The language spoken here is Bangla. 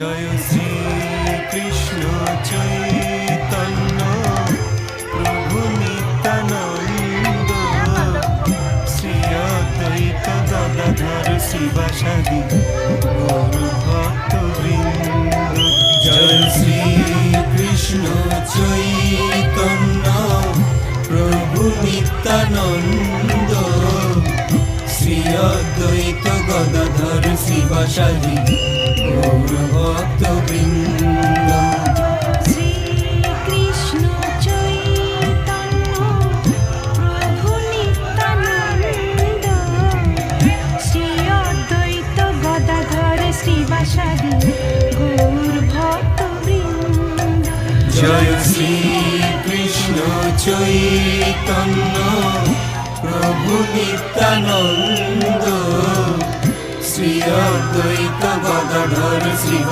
জয় শ্রী কৃষ্ণ চৈতন্য প্রভু নিত্যানন্দ শ্রী অদ্বৈত গদাধর শিবাসাদি গৌর ভক্তবৃন্দ। জয় শ্রী কৃষ্ণ চৈতন্য প্রভু নিত্যানন্দ শ্রী অদ্বৈত গদাধর শিবাসাদি গৌর ভক্তবৃন্দ। শ্রী কৃষ্ণ চৈতন্য প্রভু নিত্যানন্দ শ্রী অদ্বৈত গদাধর শ্রীবাসাদি গৌর ভক্তবৃন্দ। জয় শ্রী কৃষ্ণ চৈতন্য প্রভু নিত্যানন্দ শ্রী অদ্বৈত গদাধর শ্রীবাসাদি